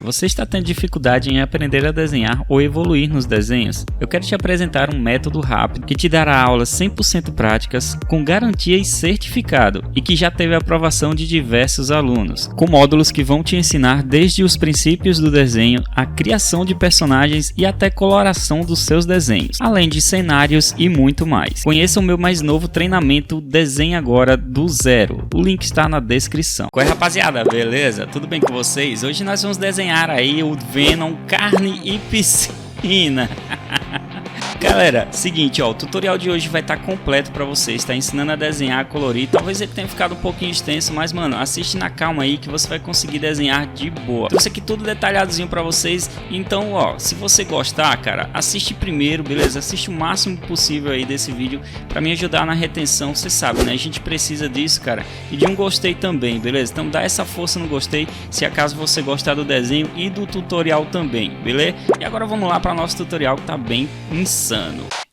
Você está tendo dificuldade em aprender a desenhar ou evoluir nos desenhos? Eu quero te apresentar um método rápido que te dará aulas 100% práticas, com garantia e certificado, e que já teve a aprovação de diversos alunos, com módulos que vão te ensinar desde os princípios do desenho, a criação de personagens e até coloração dos seus desenhos, além de cenários e muito mais. Conheça o meu mais novo treinamento Desenhe Agora do Zero. O link está na descrição. Oi, rapaziada, beleza? Tudo bem com vocês? Hoje nós vamos desenhar aí o Venom Carne e Piscina. Galera, seguinte, ó, o tutorial de hoje vai estar completo para vocês, tá ensinando a desenhar, colorir. Talvez ele tenha ficado um pouquinho extenso, mas mano, assiste na calma aí que você vai conseguir desenhar de boa. Trouxe aqui tudo detalhadozinho para vocês. Então, ó, se você gostar, cara, assiste primeiro, beleza? Assiste o máximo possível aí desse vídeo para me ajudar na retenção. Você sabe, né? A gente precisa disso, cara. E de um gostei também, beleza? Então dá essa força no gostei, se acaso você gostar do desenho e do tutorial também, beleza? E agora vamos lá para nosso tutorial que tá bem insano.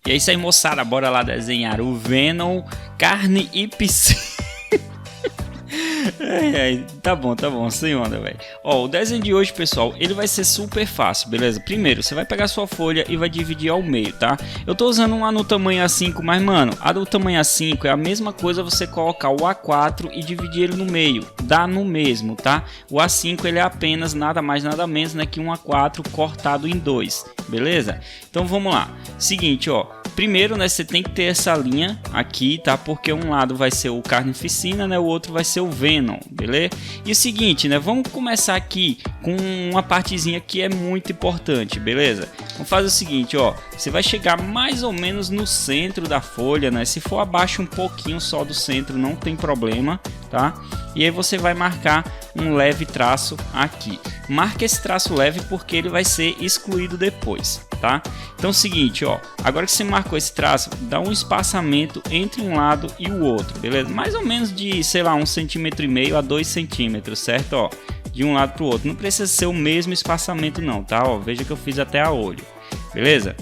E é isso aí, moçada, bora lá desenhar o Venom Carne e Piscina. Tá bom, sem onda, velho. Ó, o desenho de hoje, pessoal, ele vai ser super fácil, beleza? Primeiro, você vai pegar sua folha e vai dividir ao meio, tá? Eu tô usando uma no tamanho A5, mas, mano, a do tamanho A5 é a mesma coisa você colocar o A4 e dividir ele no meio. Dá no mesmo, tá? O A5, ele é apenas nada mais, nada menos, né, que um A4 cortado em dois, beleza? Então, vamos lá. Seguinte, ó. Primeiro, né, você tem que ter essa linha aqui, tá? Porque um lado vai ser o Carnificina, né? O outro vai ser o Venom, beleza? E o seguinte, né? Vamos começar aqui com uma partezinha que é muito importante, beleza? Vamos fazer o seguinte, ó. Você vai chegar mais ou menos no centro da folha, né? Se for abaixo um pouquinho só do centro, não tem problema, tá? E aí você vai marcar um leve traço aqui. Marca esse traço leve porque ele vai ser excluído depois, tá? Então é o seguinte, ó, agora que você marcou esse traço, dá um espaçamento entre um lado e o outro, beleza? Mais ou menos de, sei lá, 1,5 cm a 2 cm, certo? Ó, de um lado para o outro. Não precisa ser o mesmo espaçamento não, tá? Ó, veja que eu fiz até a olho. Beleza?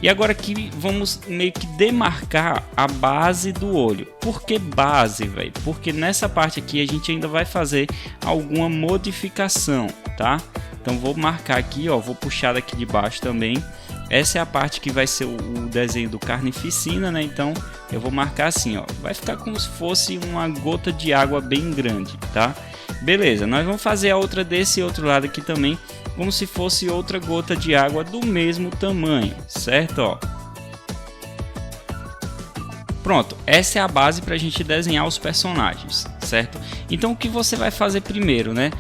E agora aqui vamos meio que demarcar a base do olho. Por que base, velho? Porque nessa parte aqui a gente ainda vai fazer alguma modificação, tá? Então vou marcar aqui, ó, vou puxar daqui de baixo também. Essa é a parte que vai ser o desenho do Carnificina, né? Então eu vou marcar assim, ó. Vai ficar como se fosse uma gota de água bem grande, tá? Beleza, nós vamos fazer a outra desse outro lado aqui também, como se fosse outra gota de água do mesmo tamanho, certo? Ó. Pronto, essa é a base para a gente desenhar os personagens, certo? Então o que você vai fazer primeiro, né?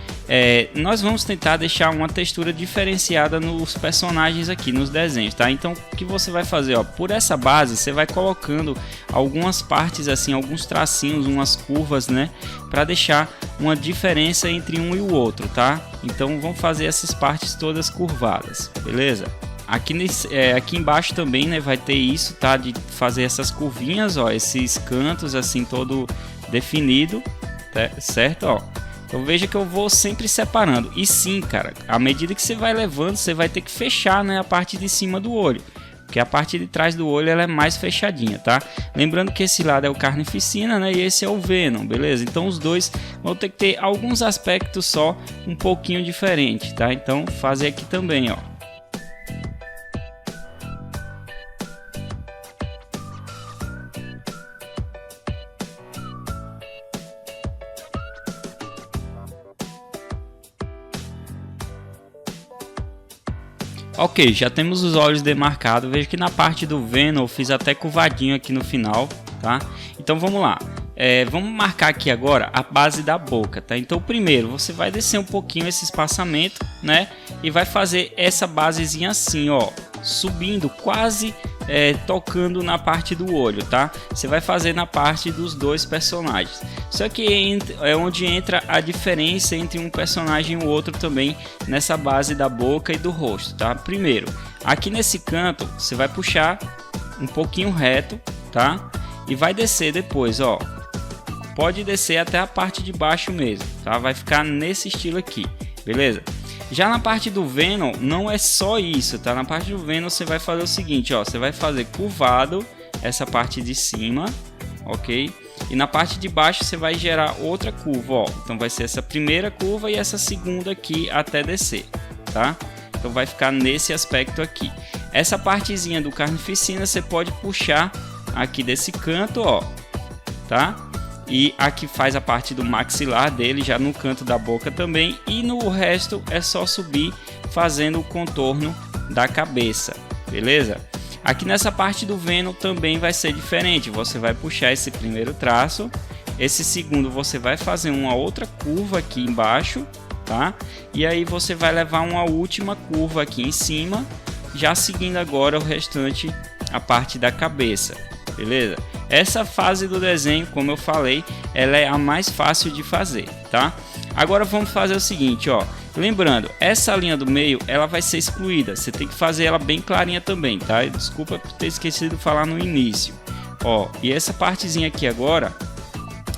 Nós vamos tentar deixar uma textura diferenciada nos personagens aqui, nos desenhos, tá? Então o que você vai fazer, ó, por essa base você vai colocando algumas partes assim, alguns tracinhos, umas curvas, né? Para deixar uma diferença entre um e o outro, tá? Então vamos fazer essas partes todas curvadas, beleza? Aqui embaixo também, né, vai ter isso, tá? De fazer essas curvinhas, ó, esses cantos assim todo definido, tá? Certo, ó. Então veja que eu vou sempre separando. E sim, cara, à medida que você vai levando, você vai ter que fechar, né, a parte de cima do olho, porque a parte de trás do olho ela é mais fechadinha, tá? Lembrando que esse lado é o Carnificina, né, e esse é o Venom, beleza? Então os dois vão ter que ter alguns aspectos só um pouquinho diferentes, tá? Então fazer aqui também, ó. Ok, já temos os olhos demarcados. Veja que na parte do Venom eu fiz até curvadinho aqui no final, tá? Então vamos lá. Vamos marcar aqui agora a base da boca, tá? Então primeiro você vai descer um pouquinho esse espaçamento, né? E vai fazer essa basezinha assim, ó, subindo quase tocando na parte do olho, tá? Você vai fazer na parte dos dois personagens. Só que é onde entra a diferença entre um personagem e o outro também, nessa base da boca e do rosto, tá? Primeiro, aqui nesse canto você vai puxar um pouquinho reto, tá? E vai descer depois, ó. Pode descer até a parte de baixo mesmo, tá? Vai ficar nesse estilo aqui, beleza? Já na parte do Venom não é só isso, tá? Na parte do Venom você vai fazer o seguinte, ó, você vai fazer curvado essa parte de cima, ok? E na parte de baixo você vai gerar outra curva, ó. Então vai ser essa primeira curva e essa segunda aqui até descer, tá? Então vai ficar nesse aspecto aqui. Essa partezinha do carnificina você pode puxar aqui desse canto, ó, tá? E aqui faz a parte do maxilar dele, já no canto da boca também. E no resto é só subir fazendo o contorno da cabeça, beleza? Aqui nessa parte do Venom também vai ser diferente. Você vai puxar esse primeiro traço. Esse segundo você vai fazer uma outra curva aqui embaixo, tá? E aí você vai levar uma última curva aqui em cima, já seguindo agora o restante, a parte da cabeça, beleza? Essa fase do desenho, como eu falei, ela é a mais fácil de fazer, tá? Agora vamos fazer o seguinte, ó. Lembrando, essa linha do meio, ela vai ser excluída. Você tem que fazer ela bem clarinha também, tá? Desculpa por ter esquecido de falar no início. Ó, e essa partezinha aqui agora,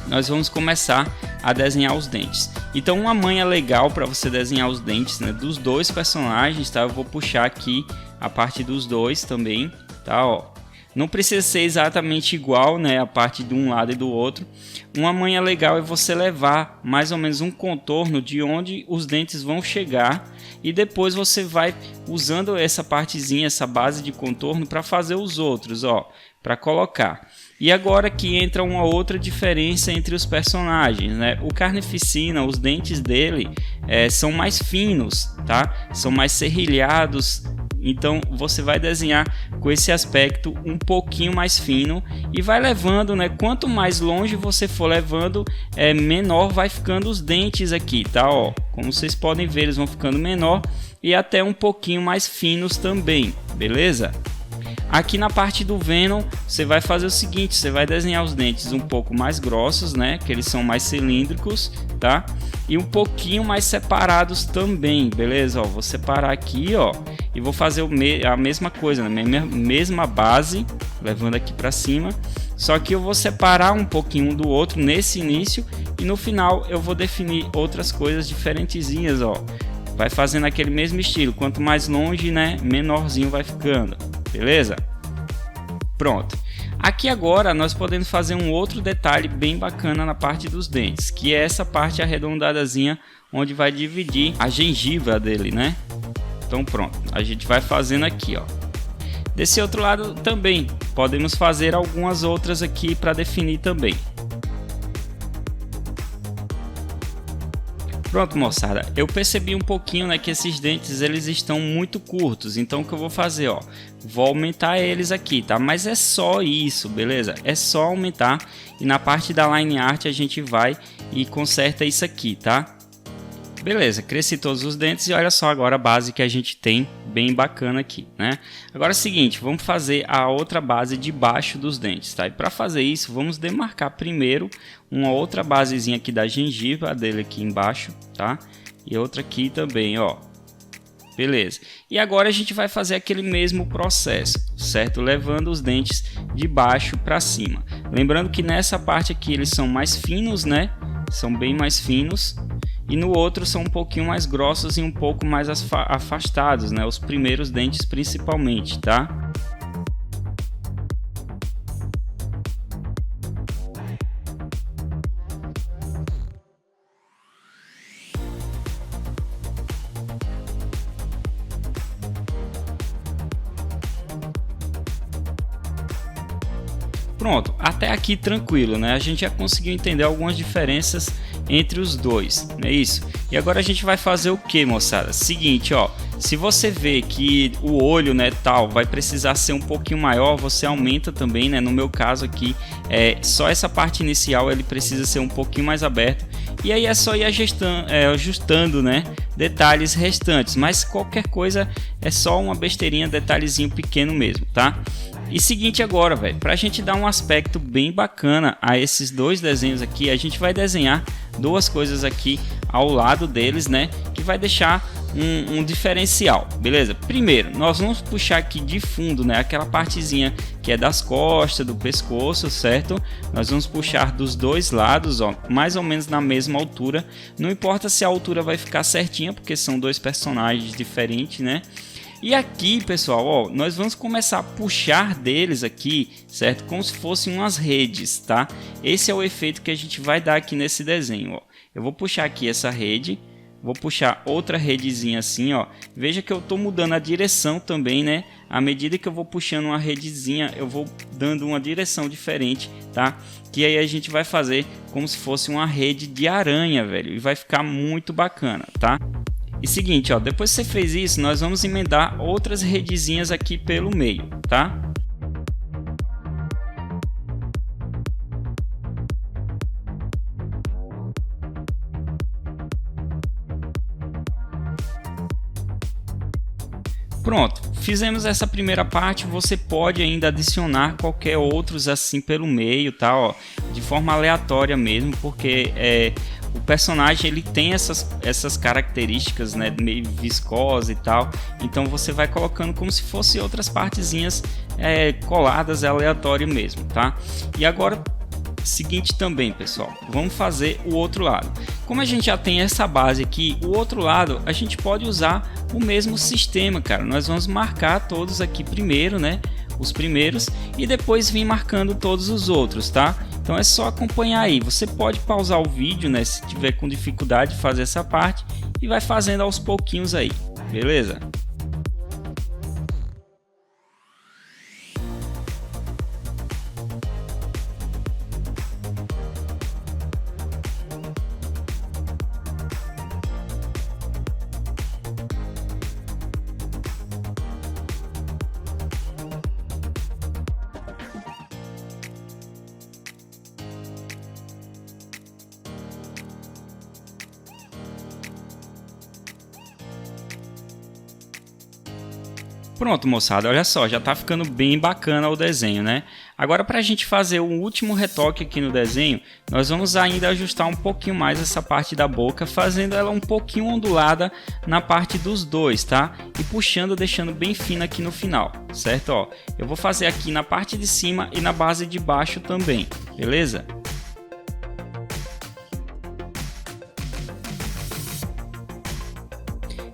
nós vamos começar a desenhar os dentes. Então uma manha legal para você desenhar os dentes, né, dos dois personagens, tá? Eu vou puxar aqui a parte dos dois também, tá? Ó, não precisa ser exatamente igual, né, a parte de um lado e do outro. Uma manha legal é você levar mais ou menos um contorno de onde os dentes vão chegar e depois você vai usando essa partezinha, essa base de contorno para fazer os outros, ó, para colocar. E agora que entra uma outra diferença entre os personagens, né? O Carnificina, os dentes dele são mais finos, tá? São mais serrilhados. Então você vai desenhar com esse aspecto um pouquinho mais fino e vai levando, né? Quanto mais longe você for levando, menor vai ficando os dentes aqui, tá? Ó, como vocês podem ver, eles vão ficando menor e até um pouquinho mais finos também, beleza? Aqui na parte do Venom, você vai fazer o seguinte, você vai desenhar os dentes um pouco mais grossos, né? Que eles são mais cilíndricos, tá? E um pouquinho mais separados também, beleza? Ó, vou separar aqui, ó, e vou fazer a mesma coisa, né? Mesma base, levando aqui para cima. Só que eu vou separar um pouquinho um do outro nesse início e no final eu vou definir outras coisas diferentezinhas, ó. Vai fazendo aquele mesmo estilo, quanto mais longe, né, menorzinho vai ficando. Beleza? Pronto. Aqui agora nós podemos fazer um outro detalhe bem bacana na parte dos dentes, que é essa parte arredondadazinha onde vai dividir a gengiva dele, né? Então pronto, a gente vai fazendo aqui, ó. Desse outro lado também podemos fazer algumas outras aqui para definir também. Pronto, moçada, eu percebi um pouquinho, né, que esses dentes eles estão muito curtos, então o que eu vou fazer, ó, vou aumentar eles aqui, tá? Mas é só isso, beleza? É só aumentar e na parte da line art a gente vai e conserta isso aqui, tá? Beleza, cresci todos os dentes e olha só agora a base que a gente tem bem bacana aqui, né? Agora é o seguinte, vamos fazer a outra base debaixo dos dentes, tá? E para fazer isso, vamos demarcar primeiro uma outra basezinha aqui da gengiva dele aqui embaixo, tá? E outra aqui também, ó. Beleza. E agora a gente vai fazer aquele mesmo processo, certo? Levando os dentes de baixo para cima. Lembrando que nessa parte aqui eles são mais finos, né? São bem mais finos. E no outro são um pouquinho mais grossos e um pouco mais afastados, né? Os primeiros dentes principalmente, tá? Pronto, até aqui tranquilo, né? A gente já conseguiu entender algumas diferenças entre os dois, não é isso? E agora a gente vai fazer o que, moçada? Seguinte, ó, se você vê que o olho, né, tal, vai precisar ser um pouquinho maior, você aumenta também, né? No meu caso aqui, só essa parte inicial ele precisa ser um pouquinho mais aberto. E aí é só ir ajustando, né, detalhes restantes, mas qualquer coisa é só uma besteirinha, detalhezinho pequeno mesmo, tá? E seguinte agora, velho, pra gente dar um aspecto bem bacana a esses dois desenhos aqui, a gente vai desenhar duas coisas aqui ao lado deles, né, que vai deixar um diferencial, beleza? Primeiro, nós vamos puxar aqui de fundo, né, aquela partezinha que é das costas, do pescoço, certo? Nós vamos puxar dos dois lados, ó, mais ou menos na mesma altura. Não importa se a altura vai ficar certinha, porque são dois personagens diferentes, né? E aqui, pessoal, ó, nós vamos começar a puxar deles aqui, certo? Como se fossem umas redes, tá? Esse é o efeito que a gente vai dar aqui nesse desenho, ó. Eu vou puxar aqui essa rede, vou puxar outra redezinha assim, ó. Veja que eu tô mudando a direção também, né? À medida que eu vou puxando uma redezinha, eu vou dando uma direção diferente, tá? Que aí a gente vai fazer como se fosse uma rede de aranha, velho. E vai ficar muito bacana, tá? E seguinte, ó, depois que você fez isso, nós vamos emendar outras redezinhas aqui pelo meio, tá? Pronto, fizemos essa primeira parte. Você pode ainda adicionar qualquer outros assim pelo meio, tá? Ó, de forma aleatória mesmo, porque o personagem ele tem essas características, né, meio viscosa e tal. Então você vai colocando como se fosse outras partezinhas coladas aleatório mesmo, tá? E agora seguinte também, pessoal, vamos fazer o outro lado. Como a gente já tem essa base aqui, o outro lado a gente pode usar o mesmo sistema, cara. Nós vamos marcar todos aqui primeiro, né, os primeiros, e depois vir marcando todos os outros, tá? Então é só acompanhar aí. Você pode pausar o vídeo, né, se tiver com dificuldade de fazer essa parte, e vai fazendo aos pouquinhos aí, beleza? Pronto, moçada, olha só, já tá ficando bem bacana o desenho, né? Agora, para a gente fazer o último retoque aqui no desenho, nós vamos ainda ajustar um pouquinho mais essa parte da boca, fazendo ela um pouquinho ondulada na parte dos dois, tá? E puxando, deixando bem fina aqui no final, certo? Ó, eu vou fazer aqui na parte de cima e na base de baixo também, beleza?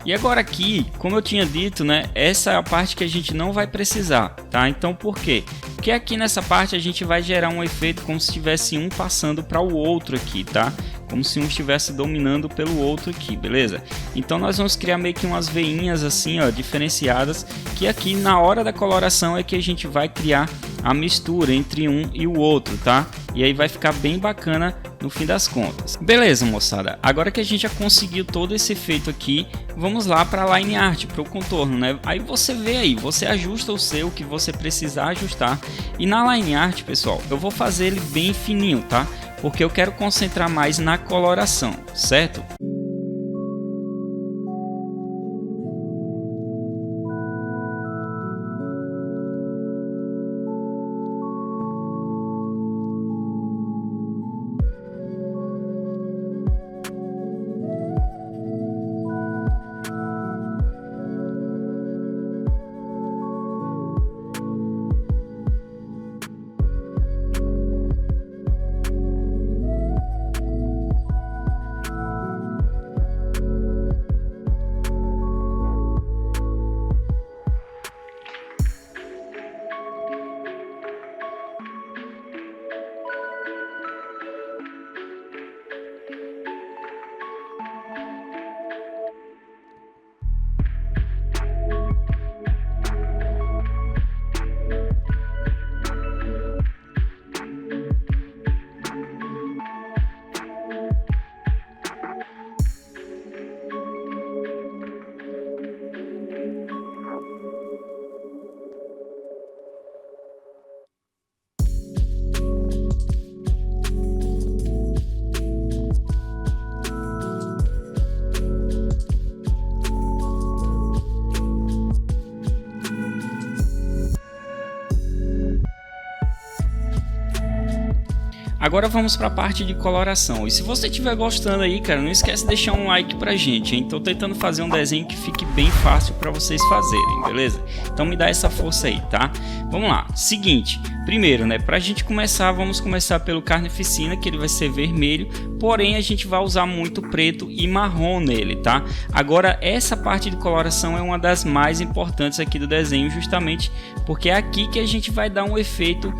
E agora aqui, como eu tinha dito, né, essa é a parte que a gente não vai precisar, tá? Então por quê? Porque aqui nessa parte a gente vai gerar um efeito como se tivesse um passando para o outro aqui, tá? Como se um estivesse dominando pelo outro aqui, beleza? Então nós vamos criar meio que umas veinhas assim, ó, diferenciadas, que aqui na hora da coloração é que a gente vai criar a mistura entre um e o outro, tá? E aí vai ficar bem bacana no fim das contas. Beleza, moçada, agora que a gente já conseguiu todo esse efeito aqui, vamos lá para a line art, para o contorno, né? Aí você vê aí, você ajusta o seu que você precisar ajustar. E na line art, pessoal, eu vou fazer ele bem fininho, tá? Porque eu quero concentrar mais na coloração, certo? Agora vamos para a parte de coloração. E se você estiver gostando aí, cara, não esquece de deixar um like pra gente, hein? Tô tentando fazer um desenho que fique bem fácil para vocês fazerem, beleza? Então me dá essa força aí, tá? Vamos lá. Seguinte, Primeiro, né, para a gente começar, vamos começar pelo Carnificina, que ele vai ser vermelho, porém a gente vai usar muito preto e marrom nele, tá? Agora, essa parte de coloração é uma das mais importantes aqui do desenho, justamente porque é aqui que a gente vai dar um efeito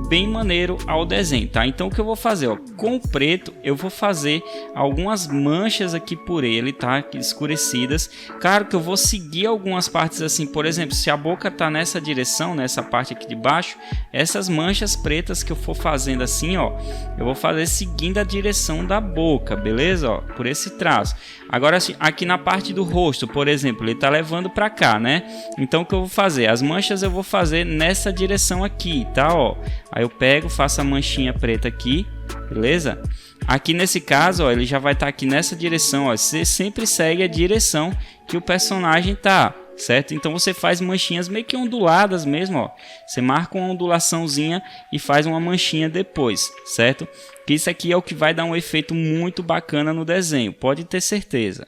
bem maneiro ao desenho, tá? Então, o que eu vou fazer, ó, com o preto, eu vou fazer algumas manchas aqui por ele, tá? Escurecidas. Claro que eu vou seguir algumas partes assim, por exemplo, se a boca tá nessa direção, nessa parte aqui de baixo, essas manchas pretas que eu for fazendo assim, ó, eu vou fazer seguindo a direção da boca, beleza? Ó, por esse traço. Agora aqui na parte do rosto, por exemplo, ele tá levando para cá, né? Então o que eu vou fazer? As manchas eu vou fazer nessa direção aqui, tá? Ó, aí eu pego, faço a manchinha preta aqui, beleza? Aqui nesse caso, ó, ele já vai estar aqui nessa direção, ó. Você sempre segue a direção que o personagem tá, certo? Então você faz manchinhas meio que onduladas mesmo, ó. Você marca uma ondulaçãozinha e faz uma manchinha depois, certo? Que isso aqui é o que vai dar um efeito muito bacana no desenho, pode ter certeza.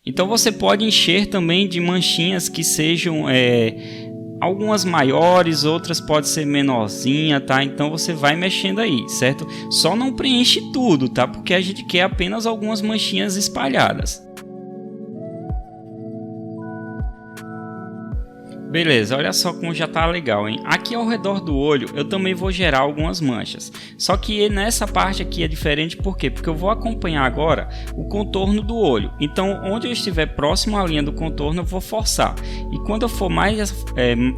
Então você pode encher também de manchinhas que sejam algumas maiores, outras pode ser menorzinha, tá? Então você vai mexendo aí, certo? Só não preenche tudo, tá? Porque a gente quer apenas algumas manchinhas espalhadas. Beleza, olha só como já tá legal, hein? Aqui ao redor do olho eu também vou gerar algumas manchas. Só que nessa parte aqui é diferente, por quê? Porque eu vou acompanhar agora o contorno do olho. Então, onde eu estiver próximo à linha do contorno, eu vou forçar. E quando eu for mais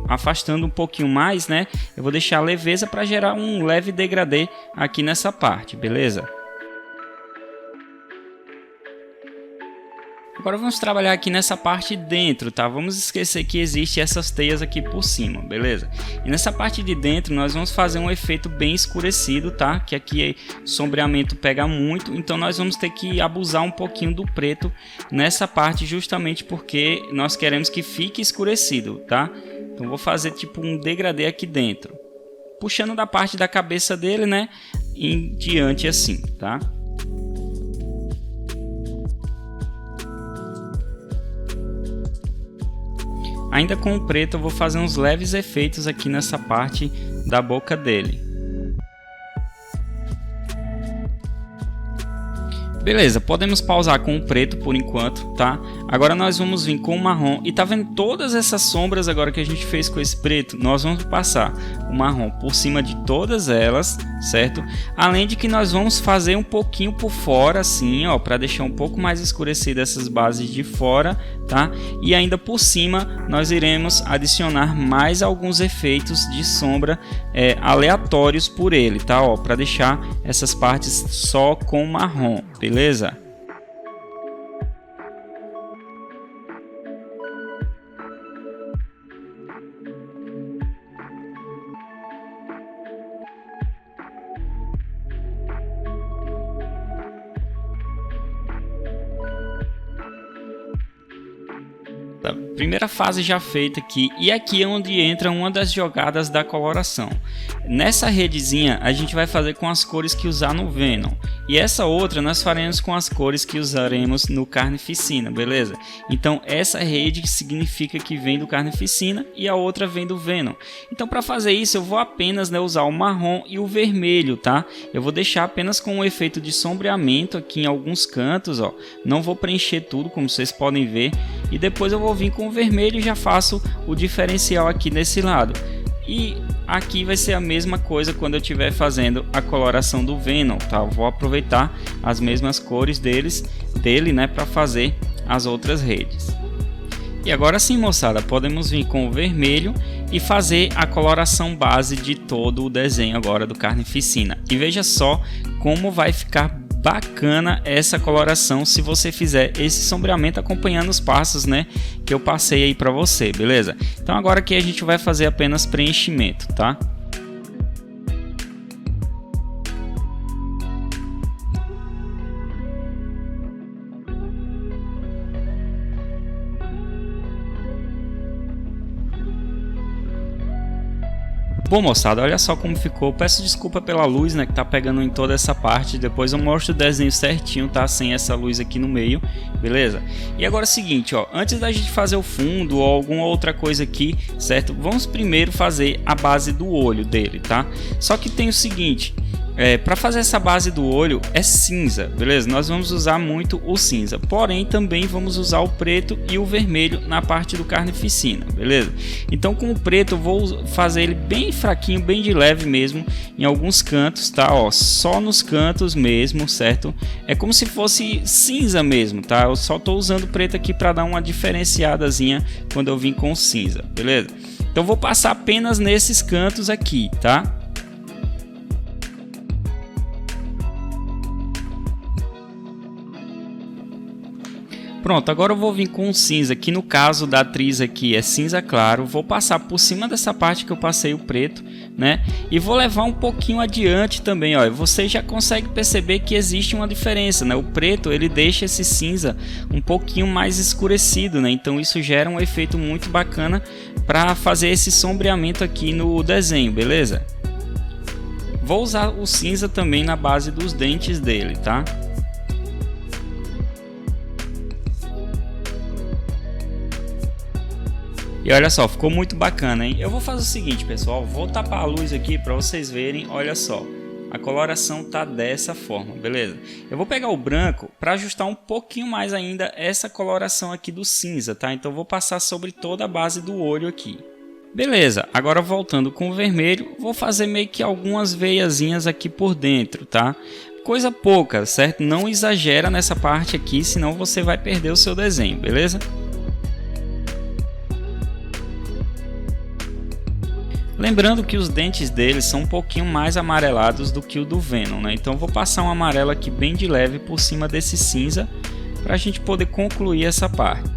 afastando um pouquinho mais, né? Eu vou deixar a leveza para gerar um leve degradê aqui nessa parte, beleza? Agora vamos trabalhar aqui nessa parte de dentro, tá? Vamos esquecer que existe essas teias aqui por cima, beleza? E nessa parte de dentro nós vamos fazer um efeito bem escurecido, tá? Que aqui o sombreamento pega muito, então nós vamos ter que abusar um pouquinho do preto nessa parte, justamente porque nós queremos que fique escurecido, tá? Então vou fazer tipo um degradê aqui dentro, puxando da parte da cabeça dele, né? Em diante assim, tá? Ainda com o preto eu vou fazer uns leves efeitos aqui nessa parte da boca dele. Beleza, podemos pausar com o preto por enquanto, tá? Agora nós vamos vir com o marrom. E tá vendo todas essas sombras agora que a gente fez com esse preto? Nós vamos passar o marrom por cima de todas elas, certo? Além de que nós vamos fazer um pouquinho por fora, assim, ó, para deixar um pouco mais escurecido essas bases de fora, tá? E ainda por cima nós iremos adicionar mais alguns efeitos de sombra aleatórios por ele, tá? Ó, para deixar essas partes só com marrom, beleza? Primeira fase já feita aqui, e aqui é onde entra uma das jogadas da coloração. Nessa redezinha a gente vai fazer com as cores que usar no Venom, e essa outra nós faremos com as cores que usaremos no Carnificina, beleza? Então essa rede significa que vem do Carnificina e a outra vem do Venom. Então para fazer isso eu vou apenas, né, usar o marrom e o vermelho, tá? Eu vou deixar apenas com um efeito de sombreamento aqui em alguns cantos, ó. Não vou preencher tudo, como vocês podem ver, e depois eu vou vir com o vermelho e já faço o diferencial aqui nesse lado. E aqui vai ser a mesma coisa quando eu estiver fazendo a coloração do Venom, tá? Eu vou aproveitar as mesmas cores dele, né, para fazer as outras redes. E agora sim, moçada, podemos vir com o vermelho e fazer a coloração base de todo o desenho agora do Carnificina. E veja só como vai ficar bacana essa coloração se você fizer esse sombreamento acompanhando os passos, né, que eu passei aí para você, beleza? Então agora aqui a gente vai fazer apenas preenchimento, tá? Bom, moçada, olha só como ficou. Peço desculpa pela luz, né, que tá pegando em toda essa parte. Depois eu mostro o desenho certinho, tá? Sem essa luz aqui no meio, beleza? E agora é o seguinte, ó, antes da gente fazer o fundo ou alguma outra coisa aqui, certo? Vamos primeiro fazer a base do olho dele, tá? Só que tem o seguinte, para fazer essa base do olho é cinza, beleza? Nós vamos usar muito o cinza, porém também vamos usar o preto e o vermelho na parte do carnificina, beleza? Então com o preto eu vou fazer ele bem fraquinho, bem de leve mesmo, em alguns cantos, tá? Ó, só nos cantos mesmo, certo? É como se fosse cinza mesmo, tá? Eu só tô usando preto aqui para dar uma diferenciadazinha quando eu vim com cinza, beleza? Então vou passar apenas nesses cantos aqui, tá? Pronto, agora eu vou vir com o cinza, que no caso da atriz aqui é cinza claro. Vou passar por cima dessa parte que eu passei o preto, né? E vou levar um pouquinho adiante também, ó. Você já consegue perceber que existe uma diferença, né? O preto, ele deixa esse cinza um pouquinho mais escurecido, né? Então isso gera um efeito muito bacana para fazer esse sombreamento aqui no desenho, beleza? Vou usar o cinza também na base dos dentes dele, tá? E olha só, ficou muito bacana, hein? Eu vou fazer o seguinte, pessoal, vou tapar a luz aqui para vocês verem. Olha só, a coloração tá dessa forma, beleza? Eu vou pegar o branco para ajustar um pouquinho mais ainda essa coloração aqui do cinza, tá? Então eu vou passar sobre toda a base do olho aqui. Beleza, agora voltando com o vermelho, vou fazer meio que algumas veiazinhas aqui por dentro, tá? Coisa pouca, certo? Não exagera nessa parte aqui, senão você vai perder o seu desenho, beleza? Lembrando que os dentes dele são um pouquinho mais amarelados do que o do Venom, né? Então vou passar um amarelo aqui bem de leve por cima desse cinza para a gente poder concluir essa parte.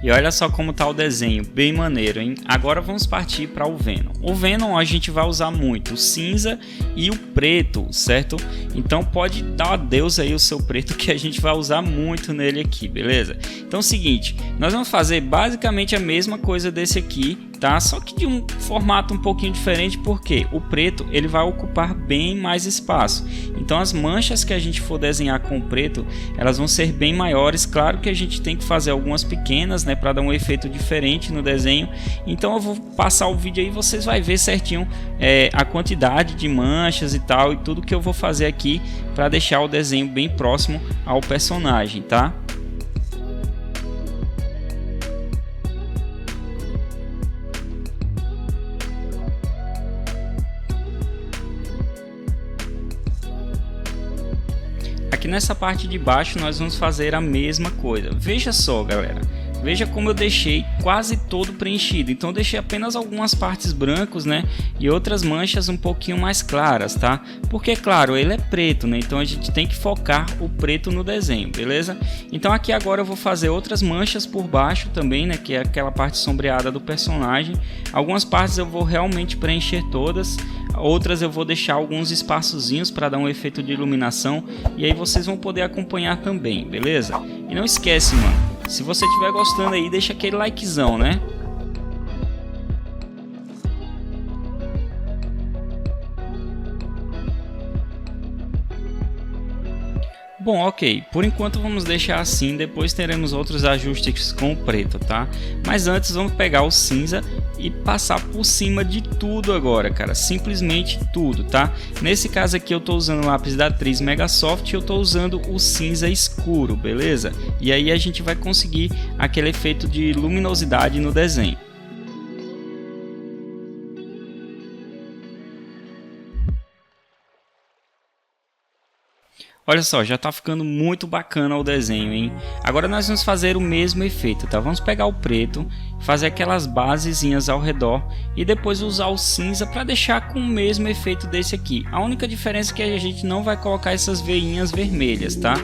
E olha só como tá o desenho, bem maneiro, hein? Agora vamos partir para o Venom. O Venom a gente vai usar muito o cinza e o preto, certo? Então pode dar adeus aí o seu preto, que a gente vai usar muito nele aqui, beleza? Então é o seguinte, nós vamos fazer basicamente a mesma coisa desse aqui, tá? Só que de um formato um pouquinho diferente, porque o preto ele vai ocupar bem mais espaço. Então as manchas que a gente for desenhar com o preto, elas vão ser bem maiores. Claro que a gente tem que fazer algumas pequenas, né, para dar um efeito diferente no desenho. Então eu vou passar o vídeo aí, vocês vão ver certinho a quantidade de manchas e tal, e tudo que eu vou fazer aqui para deixar o desenho bem próximo ao personagem, tá? Aqui nessa parte de baixo nós vamos fazer a mesma coisa. Veja só, galera, veja como eu deixei quase todo preenchido. Então eu deixei apenas algumas partes brancas, né, e outras manchas um pouquinho mais claras, tá? Porque claro, ele é preto, né? Então a gente tem que focar o preto no desenho, beleza? Então aqui agora eu vou fazer outras manchas por baixo também, né, que é aquela parte sombreada do personagem. Algumas partes eu vou realmente preencher todas. Outras eu vou deixar alguns espaçozinhos para dar um efeito de iluminação, e aí vocês vão poder acompanhar também, beleza? E não esquece, mano, se você estiver gostando aí, deixa aquele likezão, né? Bom, ok, por enquanto vamos deixar assim, depois teremos outros ajustes com o preto, tá? Mas antes vamos pegar o cinza e passar por cima de tudo agora, cara, simplesmente tudo, tá? Nesse caso aqui eu tô usando o lápis da atriz Megasoft e eu tô usando o cinza escuro, beleza? E aí a gente vai conseguir aquele efeito de luminosidade no desenho. Olha só, já tá ficando muito bacana o desenho, hein? Agora nós vamos fazer o mesmo efeito, tá? Vamos pegar o preto, fazer aquelas basezinhas ao redor e depois usar o cinza para deixar com o mesmo efeito desse aqui. A única diferença é que a gente não vai colocar essas veinhas vermelhas, tá?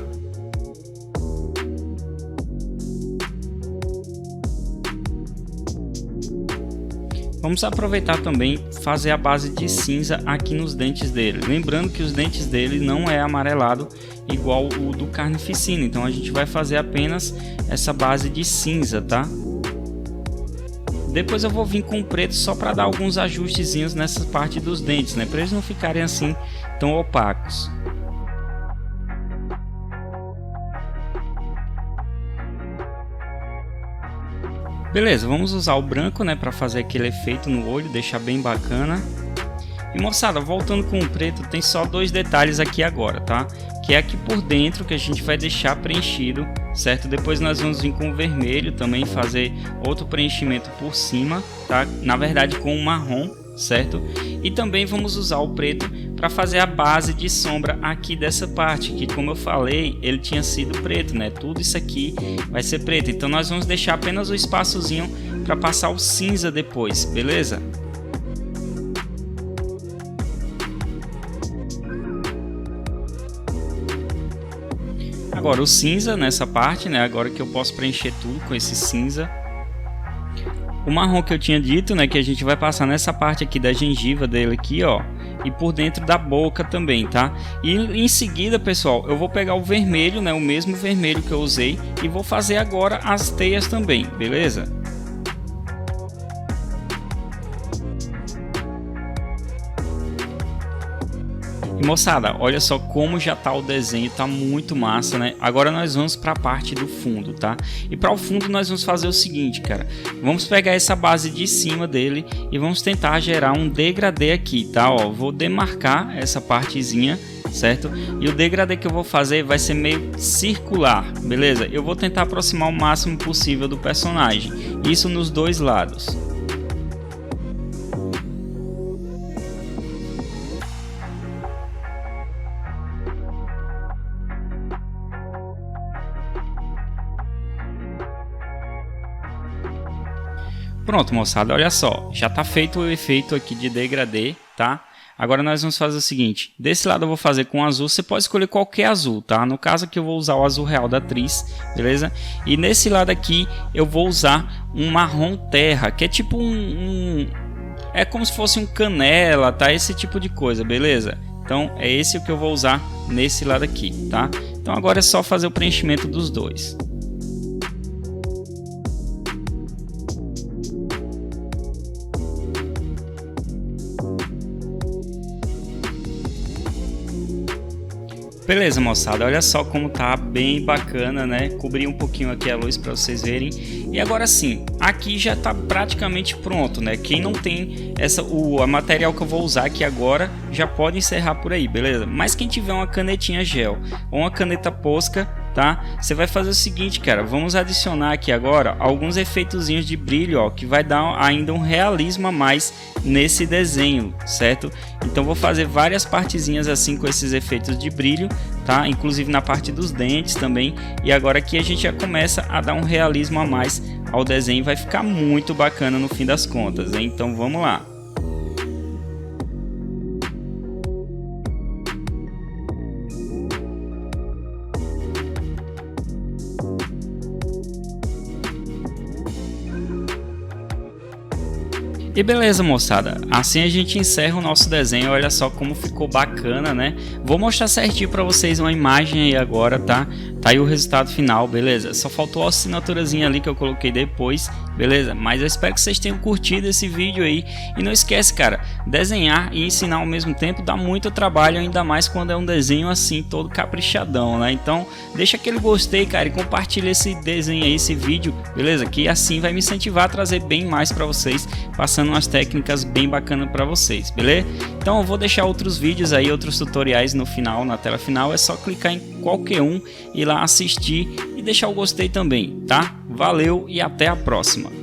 Vamos aproveitar também fazer a base de cinza aqui nos dentes dele. Lembrando que os dentes dele não é amarelado igual o do Carnificina. Então a gente vai fazer apenas essa base de cinza, tá? Depois eu vou vir com o preto só para dar alguns ajustezinhos nessa parte dos dentes, né, para eles não ficarem assim tão opacos. Beleza, vamos usar o branco, né, para fazer aquele efeito no olho, deixar bem bacana. E moçada, voltando com o preto, tem só dois detalhes aqui agora, tá? Que é aqui por dentro que a gente vai deixar preenchido, certo? Depois nós vamos vir com o vermelho também, fazer outro preenchimento por cima, tá? Na verdade com o marrom, certo? E também vamos usar o preto para fazer a base de sombra aqui dessa parte, que como eu falei, ele tinha sido preto, né? Tudo isso aqui vai ser preto, então nós vamos deixar apenas o espaçozinho para passar o cinza depois, beleza? Agora o cinza nessa parte, né? Agora que eu posso preencher tudo com esse cinza. O marrom que eu tinha dito, né? Que a gente vai passar nessa parte aqui da gengiva dele aqui, ó. E por dentro da boca também, tá? E em seguida, pessoal, eu vou pegar o vermelho, né? O mesmo vermelho que eu usei. E vou fazer agora as teias também, beleza? E moçada, olha só como já tá o desenho, tá muito massa, né? Agora nós vamos para a parte do fundo, tá? E para o fundo nós vamos fazer o seguinte, cara. Vamos pegar essa base de cima dele e vamos tentar gerar um degradê aqui, tá? Ó, vou demarcar essa partezinha, certo? E o degradê que eu vou fazer vai ser meio circular, beleza? Eu vou tentar aproximar o máximo possível do personagem, isso nos dois lados. Pronto, moçada, olha só, já tá feito o efeito aqui de degradê, tá? Agora nós vamos fazer o seguinte, desse lado eu vou fazer com azul, você pode escolher qualquer azul, tá? No caso aqui eu vou usar o azul real da atriz, beleza? E nesse lado aqui eu vou usar um marrom terra, que é tipo é como se fosse um canela, tá? Esse tipo de coisa, beleza? Então é esse o que eu vou usar nesse lado aqui, tá? Então agora é só fazer o preenchimento dos dois. Beleza, moçada, olha só como tá bem bacana, né? Cobri um pouquinho aqui a luz para vocês verem. E agora sim, aqui já tá praticamente pronto, né? Quem não tem a material que eu vou usar aqui agora, já pode encerrar por aí, beleza? Mas quem tiver uma canetinha gel ou uma caneta Posca, tá? Você vai fazer o seguinte, cara, vamos adicionar aqui agora alguns efeitozinhos de brilho, ó, que vai dar ainda um realismo a mais nesse desenho, certo? Então vou fazer várias partezinhas assim com esses efeitos de brilho, tá? Inclusive na parte dos dentes também. E agora aqui a gente já começa a dar um realismo a mais ao desenho, vai ficar muito bacana no fim das contas, hein? Então vamos lá. E beleza, moçada, assim a gente encerra o nosso desenho. Olha só como ficou bacana, né? Vou mostrar certinho para vocês uma imagem aí agora, tá? Tá aí o resultado final, beleza? Só faltou a assinaturazinha ali que eu coloquei depois, beleza? Mas eu espero que vocês tenham curtido esse vídeo aí. E não esquece, cara, desenhar e ensinar ao mesmo tempo dá muito trabalho, ainda mais quando é um desenho assim, todo caprichadão, né? Então, deixa aquele gostei, cara, e compartilha esse desenho aí, esse vídeo, beleza? Que assim vai me incentivar a trazer bem mais para vocês, passando umas técnicas bem bacanas para vocês, beleza? Então eu vou deixar outros vídeos aí, outros tutoriais no final, na tela final. É só clicar em qualquer um, ir lá assistir e deixar o gostei também, tá? Valeu e até a próxima!